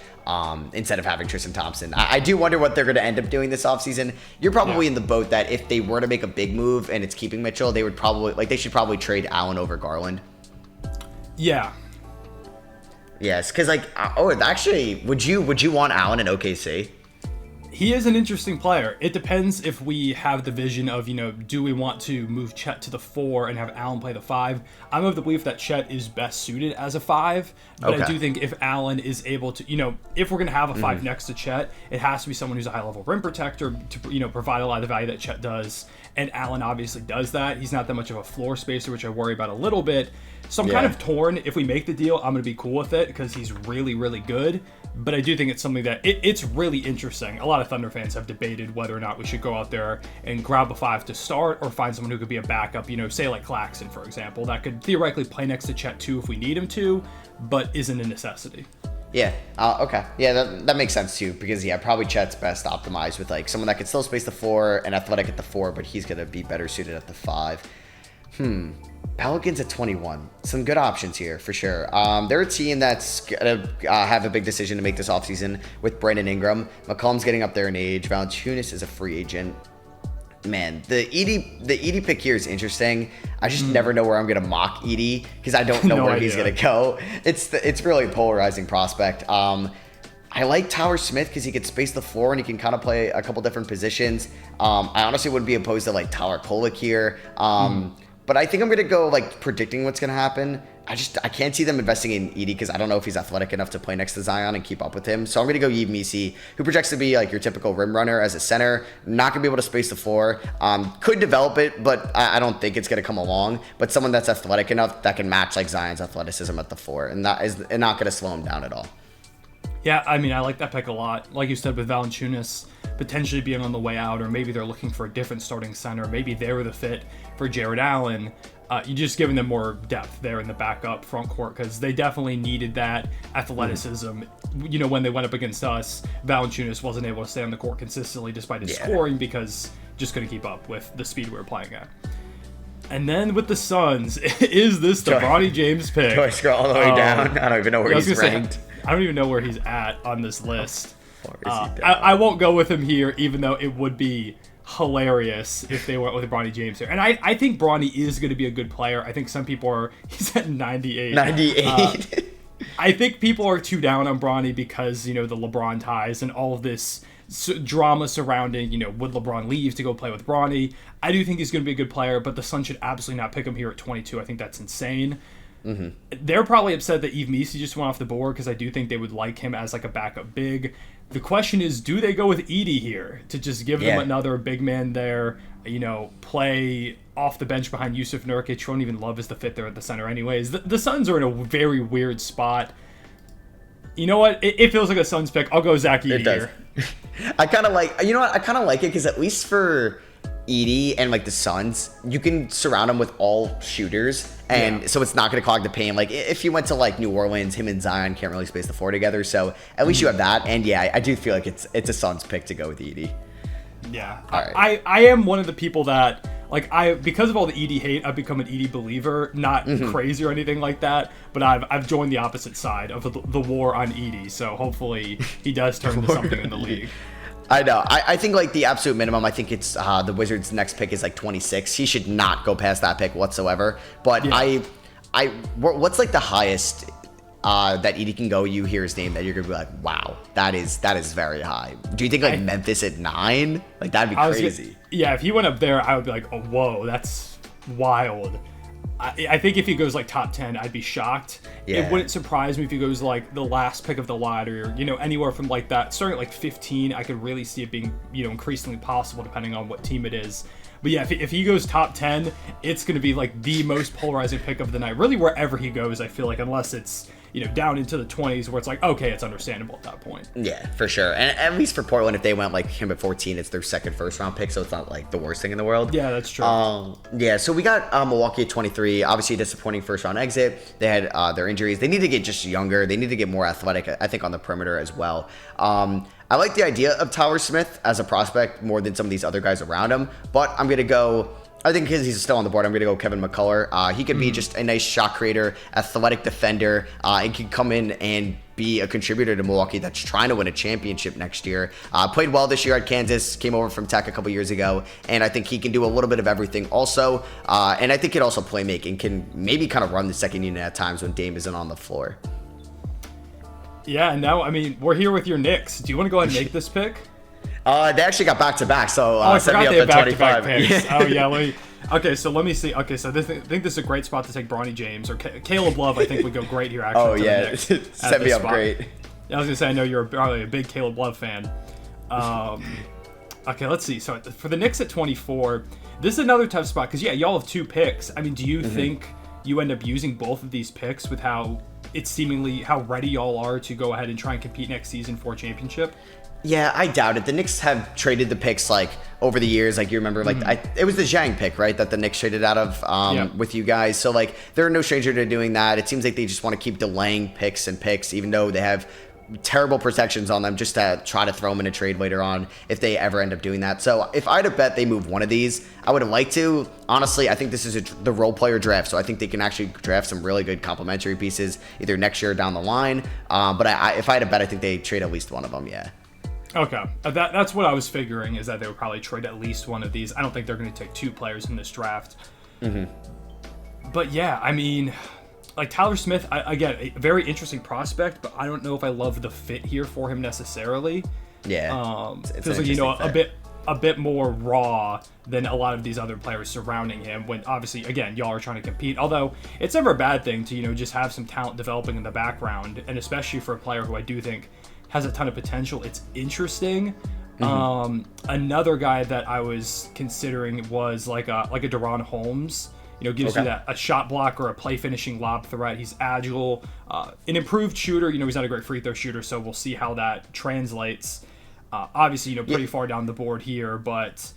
Speaker 1: instead of having Tristan Thompson. I do wonder what they're going to end up doing this offseason. You're probably in the boat that if they were to make a big move and it's keeping Mitchell, they should probably trade Allen over Garland.
Speaker 2: Yeah.
Speaker 1: Yes, because actually, would you want Allen in OKC?
Speaker 2: He is an interesting player. It depends if we have the vision of, do we want to move Chet to the 4 and have Allen play the 5? I'm of the belief that Chet is best suited as a 5, but I do think if Allen is able to, if we're going to have a 5 next to Chet, it has to be someone who's a high-level rim protector to, provide a lot of the value that Chet does, and Allen obviously does that. He's not that much of a floor spacer, which I worry about a little bit. So I'm kind of torn. If we make the deal, I'm going to be cool with it because he's really, really good. But I do think it's something that it's really interesting. A lot of Thunder fans have debated whether or not we should go out there and grab a 5 to start or find someone who could be a backup, say like Claxton, for example, that could theoretically play next to Chet too if we need him to, but isn't a necessity.
Speaker 1: Yeah. Okay. Yeah, that makes sense too because probably Chet's best optimized with like someone that could still space the floor and athletic at the 4, but he's going to be better suited at the 5. Pelicans at 21. Some good options here for sure. They're a team that's going to have a big decision to make this offseason with Brandon Ingram. McCollum's getting up there in age. Valanciunas is a free agent. Man, the Edey pick here is interesting. I just never know where I'm going to mock Edey because I don't know where he's going to go. It's really a polarizing prospect. I like Tyler Smith because he can space the floor and he can kind of play a couple different positions. I honestly wouldn't be opposed to like Tyler Kolek here. But I think I'm going to go like predicting what's going to happen. I can't see them investing in Edey because I don't know if he's athletic enough to play next to Zion and keep up with him. So I'm going to go Yves Missi, who projects to be like your typical rim runner as a center. Not going to be able to space the floor. Could develop it, but I don't think it's going to come along. But someone that's athletic enough that can match like Zion's athleticism at the floor, and that is not going to slow him down at all.
Speaker 2: Yeah, I mean, I like that pick a lot. Like you said, with Valanciunas potentially being on the way out, or maybe they're looking for a different starting center. Maybe they were the fit for Jared Allen. You're just giving them more depth there in the backup front court because they definitely needed that athleticism. You know, when they went up against us, Valanciunas wasn't able to stay on the court consistently despite his scoring because just couldn't keep up with the speed we were playing at. And then with the Suns, is this the Bronny James pick?
Speaker 1: Do I scroll all the way down? I don't even know where he's ranked.
Speaker 2: I don't even know where he's at on this list. I won't go with him here, even though it would be hilarious if they went with Bronny James here. And I think Bronny is going to be a good player. I think some people he's at 98.
Speaker 1: 98.
Speaker 2: I think people are too down on Bronny because, you know, the LeBron ties and all of this drama surrounding, you know, would LeBron leave to go play with Bronny? I do think he's going to be a good player, but the Suns should absolutely not pick him here at 22. I think that's insane. They're probably upset that Yves Missi just went off the board because I do think they would like him as like a backup big. The question is, do they go with Edey here to just give them another big man there, you know, play off the bench behind Yusuf Nurkic? Won't even love is the fit there at the center anyways. The Suns are in a very weird spot. You know what? It feels like a Suns pick. I'll go Zach Edey here.
Speaker 1: I kind of like, you know what? I kind of like it because at least for Edey and like the Suns, you can surround them with all shooters, and so it's not going to clog the paint. Like if you went to like New Orleans, him and Zion can't really space the floor together, so at least you have that. And yeah, I do feel like it's a Suns pick to go with Edey.
Speaker 2: Yeah,
Speaker 1: all right.
Speaker 2: I am one of the people that like because of all the Edey hate, I've become an Edey believer. Not crazy or anything like that, but I've joined the opposite side of the war on Edey. So hopefully he does turn into something in the league.
Speaker 1: I know. I think like the absolute minimum, I think it's the Wizards' next pick is like 26. He should not go past that pick whatsoever. But what's like the highest that Edey can go? You hear his name that you're gonna be like, wow, that is very high. Do you think like Memphis at 9? Like that'd be crazy.
Speaker 2: If he went up there, I would be like, oh, whoa, that's wild. I think if he goes like top 10, I'd be shocked. Yeah. It wouldn't surprise me if he goes like the last pick of the ladder, you know, anywhere from like that. Starting at like 15, I could really see it being, you know, increasingly possible depending on what team it is. But yeah, if he goes top 10, it's going to be like the most polarizing pick of the night. Really, wherever he goes, I feel like, unless it's, you know, down into the 20s where it's like, okay, it's understandable at that point.
Speaker 1: Yeah, for sure. And at least for Portland, if they went like him at 14, it's their second first round pick, so it's not like the worst thing in the world.
Speaker 2: Yeah, that's true.
Speaker 1: So we got Milwaukee at 23. Obviously, a disappointing first round exit. They had their injuries. They need to get just younger. They need to get more athletic, I think, on the perimeter as well. I like the idea of Tyler Smith as a prospect more than some of these other guys around him, but I'm going to go, I think because he's still on the board, I'm going to go Kevin McCullough. He could be just a nice shot creator, athletic defender, and can come in and be a contributor to Milwaukee that's trying to win a championship next year. Played well this year at Kansas, came over from Tech a couple years ago, and I think he can do a little bit of everything also. And I think he'd also play make and can maybe kind of run the second unit at times when Dame isn't on the floor.
Speaker 2: Yeah, and now, I mean, we're here with your Knicks. Do you want to go ahead and make this pick?
Speaker 1: They actually got back-to-back, so
Speaker 2: I
Speaker 1: set
Speaker 2: forgot
Speaker 1: me
Speaker 2: they
Speaker 1: up
Speaker 2: had
Speaker 1: at
Speaker 2: back-to-back
Speaker 1: 25.
Speaker 2: picks. Oh, yeah, let me see. Okay, so I think this is a great spot to take Bronny James, or Caleb Love, I think would go great here, actually.
Speaker 1: Oh, yeah, set me up spot. Great.
Speaker 2: Yeah, I was going to say, I know you're probably a big Caleb Love fan. Okay, let's see. So for the Knicks at 24, this is another tough spot, because, yeah, y'all have 2 picks. I mean, do you think you end up using both of these picks with how it's seemingly how ready y'all are to go ahead and try and compete next season for a championship?
Speaker 1: Yeah, I doubt it. The Knicks have traded the picks like over the years. Like you remember, like it was the Zhang pick, right? That the Knicks traded out of with you guys. So like they're no stranger to doing that. It seems like they just want to keep delaying picks, even though they have terrible protections on them, just to try to throw them in a trade later on if they ever end up doing that. So if I had to bet they move one of these, I would have liked to. Honestly, I think this is the role player draft, so I think they can actually draft some really good complementary pieces either next year or down the line. But if I had to bet, I think they trade at least one of them. Yeah.
Speaker 2: Okay, that's what I was figuring, is that they would probably trade at least one of these. I don't think they're going to take 2 players in this draft. But yeah, I mean, like Tyler Smith, again, a very interesting prospect, but I don't know if I love the fit here for him necessarily.
Speaker 1: Yeah,
Speaker 2: it feels like a bit more raw than a lot of these other players surrounding him. When obviously, again, y'all are trying to compete. Although it's never a bad thing to just have some talent developing in the background, and especially for a player who I do think has a ton of potential. It's interesting. Another guy that I was considering was like a Deron Holmes. Gives you that a shot blocker, a play finishing lob threat. He's agile, an improved shooter. He's not a great free throw shooter, so we'll see how that translates. Obviously, pretty far down the board here, but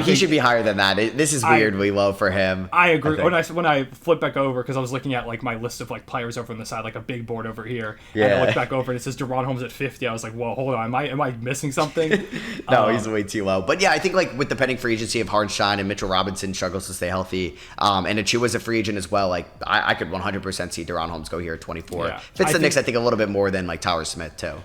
Speaker 1: he should be higher than that. This is weirdly low for him.
Speaker 2: I agree. When I flip back over, because I was looking at like my list of like players over on the side, like a big board over here, and I looked back over and it says Deron Holmes at 50. I was like, whoa, hold on, am I missing something?
Speaker 1: No, he's way too low. But yeah, I think like with the pending free agency of Hartenstein and Mitchell Robinson struggles to stay healthy, and Achiuwa's a free agent as well. Like I could 100% see Deron Holmes go here at 24.
Speaker 2: Yeah.
Speaker 1: Fits the Knicks, I think, a little bit more than like Tyler Smith too.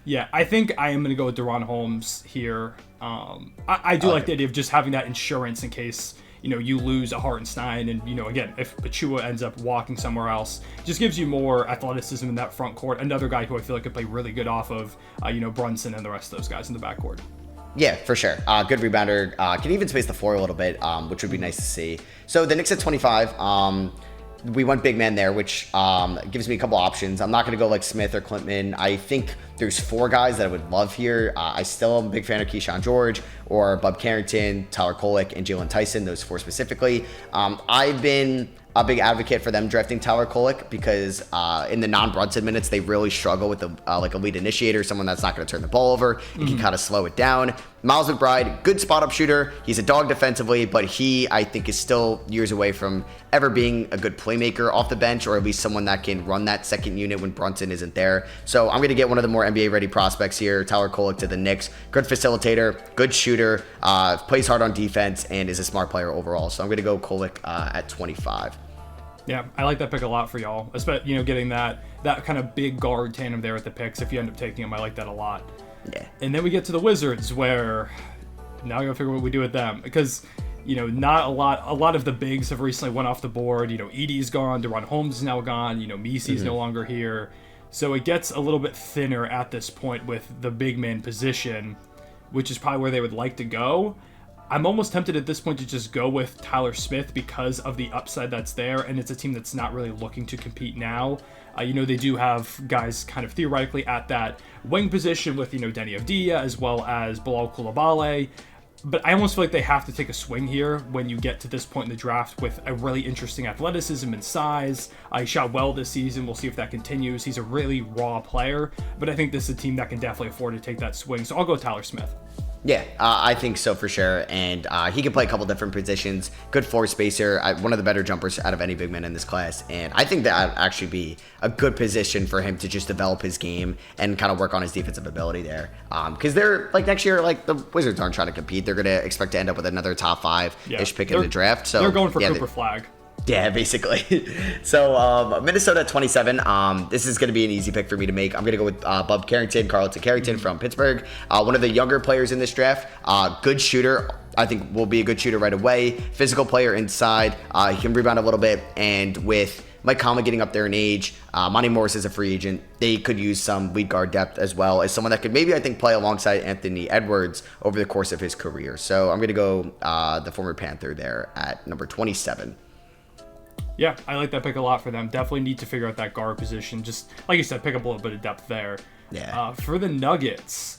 Speaker 2: Yeah, I think I am going to go with Deron Holmes here. I do like the idea of just having that insurance in case, you lose a Hartenstein and, again, if Achiuwa ends up walking somewhere else, just gives you more athleticism in that front court. Another guy who I feel like could play really good off of, Brunson and the rest of those guys in the backcourt.
Speaker 1: Yeah, for sure. Good rebounder. Can even space the floor a little bit, which would be nice to see. So the Knicks at 25. We went big man there, which gives me a couple options. I'm not going to go like Smith or Klintman. I think there's 4 guys that I would love here. I still am a big fan of Keyshawn George or Bub Carrington, Tyler Kolek, and Jalen Tyson, those 4 specifically. I've been a big advocate for them drafting Tyler Kolek because in the non-Brunson minutes, they really struggle with like a lead initiator, someone that's not going to turn the ball over and can kind of slow it down. Miles McBride, good spot-up shooter. He's a dog defensively, but he, I think, is still years away from ever being a good playmaker off the bench, or at least someone that can run that second unit when Brunson isn't there. So I'm going to get one of the more NBA-ready prospects here, Tyler Kolek to the Knicks. Good facilitator, good shooter, plays hard on defense, and is a smart player overall. So I'm going to go Kolek at 25.
Speaker 2: Yeah, I like that pick a lot for y'all. Especially, getting that kind of big guard tandem there at the picks. If you end up taking them, I like that a lot.
Speaker 1: Yeah.
Speaker 2: And then we get to the Wizards, where now we gotta figure what we do with them, because not a lot of the bigs have recently went off the board. Edie's gone, Deron Holmes is now gone. Misi's no longer here, so it gets a little bit thinner at this point with the big man position, which is probably where they would like to go. I'm almost tempted at this point to just go with Tyler Smith because of the upside that's there, and it's a team that's not really looking to compete now. They do have guys kind of theoretically at that wing position with, Denny Avdija as well as Bilal Coulibaly. But I almost feel like they have to take a swing here when you get to this point in the draft with a really interesting athleticism and size. He shot well this season. We'll see if that continues. He's a really raw player, but I think this is a team that can definitely afford to take that swing. So I'll go with Tyler Smith.
Speaker 1: Yeah, I think so for sure. And he can play a couple different positions. Good floor spacer. One of the better jumpers out of any big man in this class. And I think that would actually be a good position for him to just develop his game and kind of work on his defensive ability there. Because they're like next year, like the Wizards aren't trying to compete. They're going to expect to end up with another top 5-ish pick in the draft. So
Speaker 2: they're going for Cooper Flag.
Speaker 1: Yeah, basically. So Minnesota at 27. This is going to be an easy pick for me to make. I'm going to go with Bub Carrington, Carlton Carrington from Pittsburgh. One of the younger players in this draft. Good shooter. I think will be a good shooter right away. Physical player inside. He can rebound a little bit. And with Mike Conley getting up there in age, Monty Morris is a free agent. They could use some lead guard depth as well as someone that could maybe, I think, play alongside Anthony Edwards over the course of his career. So I'm going to go the former Panther there at number 27.
Speaker 2: Yeah, I like that pick a lot for them. Definitely need to figure out that guard position. Just like you said, pick up a little bit of depth there.
Speaker 1: Yeah.
Speaker 2: For the Nuggets,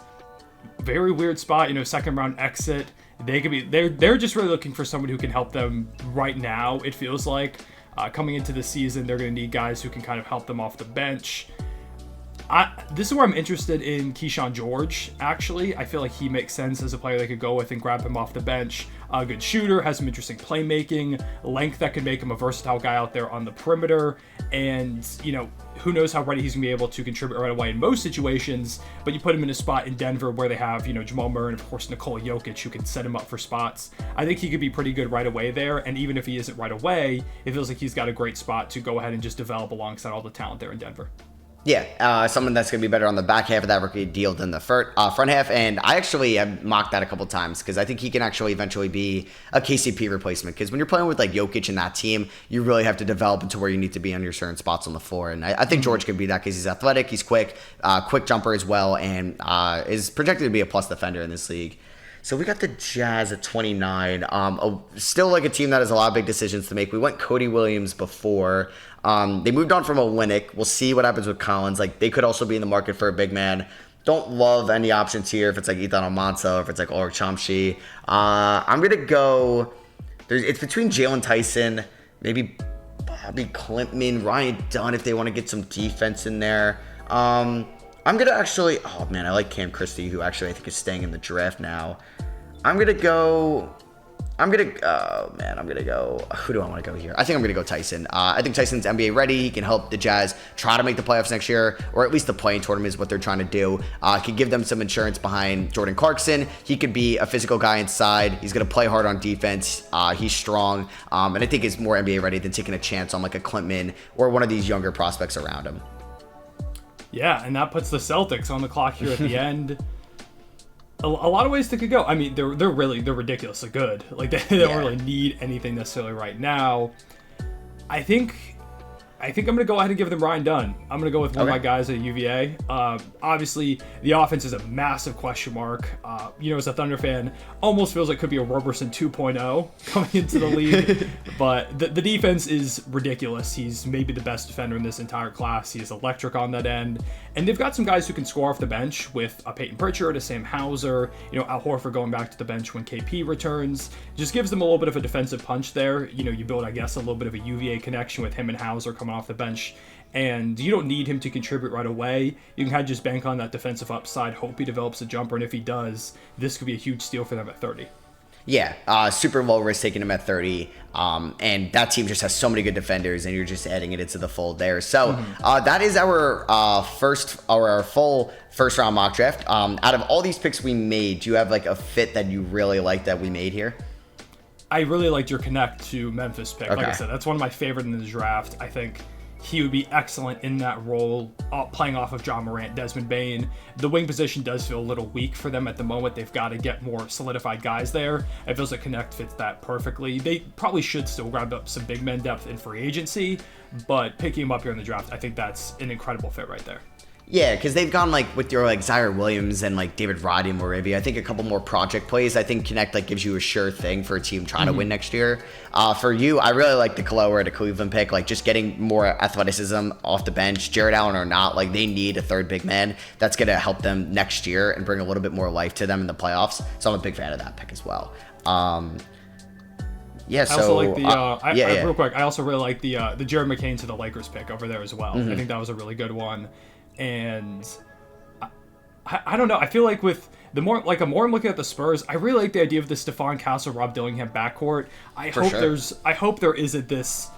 Speaker 2: very weird spot. Second round exit. They're just really looking for someone who can help them right now. It feels like coming into the season, they're going to need guys who can kind of help them off the bench. This is where I'm interested in Keyshawn George, actually. I feel like he makes sense as a player they could go with and grab him off the bench. A good shooter, has some interesting playmaking, length that could make him a versatile guy out there on the perimeter, and, who knows how ready he's going to be able to contribute right away in most situations, but you put him in a spot in Denver where they have, Jamal Murray and, of course, Nikola Jokic, who can set him up for spots. I think he could be pretty good right away there, and even if he isn't right away, it feels like he's got a great spot to go ahead and just develop alongside all the talent there in Denver.
Speaker 1: Yeah, someone that's going to be better on the back half of that rookie deal than the front half. And I actually have mocked that a couple times because I think he can actually eventually be a KCP replacement. Because when you're playing with like Jokic and that team, you really have to develop into where you need to be on your certain spots on the floor. And I think George could be that because he's athletic, he's quick jumper as well, and is projected to be a plus defender in this league. So we got the Jazz at 29. Still like a team that has a lot of big decisions to make. We went Cody Williams before. They moved on from Olynyk. We'll see what happens with Collins. Like they could also be in the market for a big man. Don't love any options here. If it's like Ethan Almanza, if it's like Ulrich Chomsky. I'm gonna go. It's between Jalen Tyson, maybe Bobby Klintman, Ryan Dunn if they want to get some defense in there. I'm going to actually... Oh, man, I like Cam Christie, who actually I think is staying in the draft now. I'm going to go... Who do I want to go here? I think I'm going to go Tyson. I think Tyson's NBA ready. He can help the Jazz try to make the playoffs next year, or at least the play-in tournament is what they're trying to do. Can give them some insurance behind Jordan Clarkson. He could be a physical guy inside. He's going to play hard on defense. He's strong, and I think he's more NBA ready than taking a chance on like a Klintman or one of these younger prospects around him.
Speaker 2: Yeah, and that puts the Celtics on the clock here at the end. A lot of ways they could go. I mean, they're ridiculously good. Like they don't really need anything necessarily right now. I think I'm going to go ahead and give them Ryan Dunn. I'm going to go with one of my guys at UVA. Obviously, the offense is a massive question mark. As a Thunder fan, almost feels like it could be a Roberson 2.0 coming into the league. But the defense is ridiculous. He's maybe the best defender in this entire class. He is electric on that end. And they've got some guys who can score off the bench with a Peyton Pritchard, a Sam Hauser, Al Horford going back to the bench when KP returns. Just gives them a little bit of a defensive punch there. You build, I guess, a little bit of a UVA connection with him and Hauser coming off the bench. And you don't need him to contribute right away. You can kind of just bank on that defensive upside, hope he develops a jumper, and if he does, this could be a huge steal for them at 30.
Speaker 1: Yeah, super low risk taking him at 30. And that team just has so many good defenders, and you're just adding it into the fold there. So that is our full first round mock draft. Out of all these picks we made, do you have like a fit that you really like that we made here?
Speaker 2: I really liked your connect to Memphis pick. Okay. Like I said, that's one of my favorite in the draft. I think he would be excellent in that role, playing off of John Morant, Desmond Bane. The wing position does feel a little weak for them at the moment. They've got to get more solidified guys there. It feels like Connect fits that perfectly. They probably should still grab up some big men depth in free agency, but picking him up here in the draft, I think that's an incredible fit right there.
Speaker 1: Yeah, because they've gone like with your like Zaire Williams and like David Roddy and Moravia. I think a couple more project plays. I think Connect like gives you a sure thing for a team trying to win next year. For you, I really like the Kaloa to Cleveland pick. Like just getting more athleticism off the bench, Jared Allen or not, like they need a third big man that's gonna help them next year and bring a little bit more life to them in the playoffs. So I'm a big fan of that pick as well. Yeah, so
Speaker 2: I also like the real quick. I also really like the Jared McCain to the Lakers pick over there as well. I think that was a really good one. And I don't know. I feel like with the more I'm looking at the Spurs, I really like the idea of the Stephon Castle, Rob Dillingham backcourt. I hope there isn't this,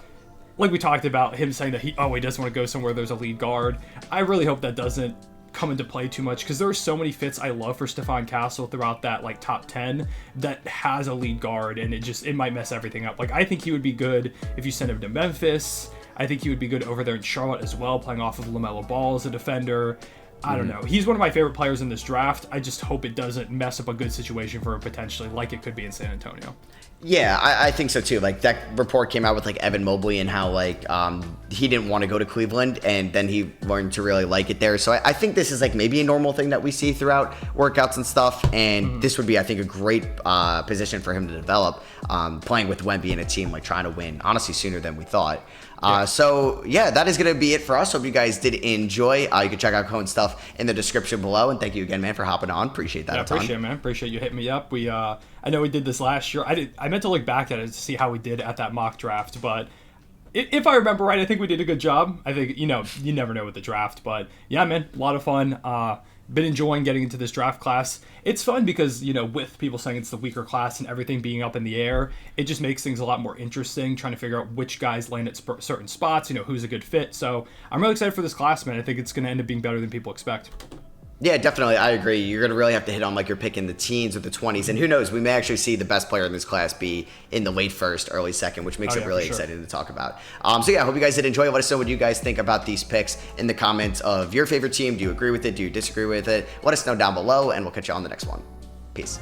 Speaker 2: like we talked about him saying that he doesn't want to go somewhere there's a lead guard. I really hope that doesn't come into play too much because there are so many fits I love for Stephon Castle throughout that like top 10 that has a lead guard, and it might mess everything up. Like I think he would be good if you send him to Memphis. I think he would be good over there in Charlotte as well, playing off of LaMelo Ball as a defender. I don't know. He's one of my favorite players in this draft. I just hope it doesn't mess up a good situation for him potentially, like it could be in San Antonio.
Speaker 1: Yeah, I think so too. Like that report came out with like Evan Mobley and how like he didn't want to go to Cleveland, and then he learned to really like it there. So I think this is like maybe a normal thing that we see throughout workouts and stuff. And this would be, I think, a great position for him to develop, playing with Wemby in a team like trying to win, honestly, sooner than we thought. So yeah, that is going to be it for us. Hope you guys did enjoy. You can check out Cohen's stuff in the description below. And thank you again, man, for hopping on. Appreciate that.
Speaker 2: Appreciate it, man. Appreciate you hitting me up. I know we did this last year. I meant to look back at it to see how we did at that mock draft, but if I remember right, I think we did a good job. I think, you never know with the draft, but yeah, man, a lot of fun. Been enjoying getting into this draft class. It's fun because, with people saying it's the weaker class and everything being up in the air, it just makes things a lot more interesting, trying to figure out which guys land at certain spots, who's a good fit. So I'm really excited for this class, man. I think it's going to end up being better than people expect.
Speaker 1: Yeah, definitely. I agree. You're going to really have to hit on like you're picking the teens or the 20s. And who knows, we may actually see the best player in this class be in the late first, early second, which makes it really exciting to talk about. So yeah, I hope you guys did enjoy. Let us know what you guys think about these picks in the comments of your favorite team. Do you agree with it? Do you disagree with it? Let us know down below, and we'll catch you on the next one. Peace.